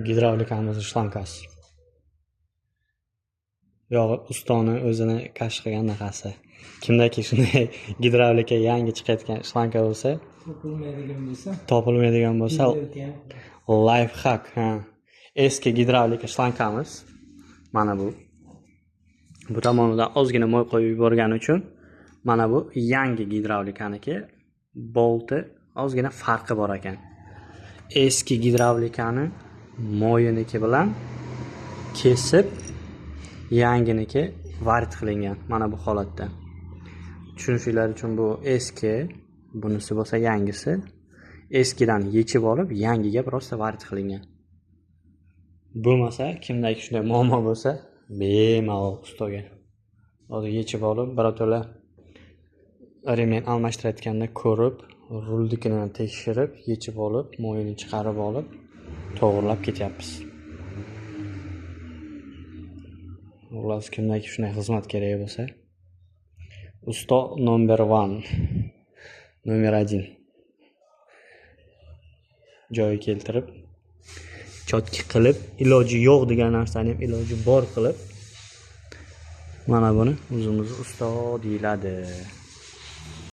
gidravlikamiz shlankasi. Yo'q, ustoni o'zini kashf qilgan narxasi. Kimdaki shunday gidravlika yangi chiqayotgan shlanka bo'lsa, topilmaydigan bo'lsa, life hack, ha. Eski gidravlika shlankamiz mana bu. Bu tomonidan ozgina moy qo'yib yuborgani uchun mana bu yangi gidravlikaniki bolti ozgina farqi bor ekan. Eski gidravlikani moyiniki bilan kesib yanginiki varit qilingan mana bu holatda. Tushunishinglar uchun bu eski, bunisi bo'lsa yangisi. Eskidan yechib olib, yangiga prosta varit qilingan. Bo'lmasa, kimdagi shunday muammo bo'lsa, bemalol ustoga. Hozir yechib olib, birato'la remen almashtirayotganda ko'rib, rulnikini tekshirib, yechib olib, moyini chiqarib olib, to'g'rilab ketyapmiz. Xullas, kimdagi shunday xizmat kerak bo'lsa, usto number 1, number 1 joyi keltirib, chotki qilib, iloji yo'q degan narsani ham iloji bor qilib, mana buni o'zimiz usto deyiladi.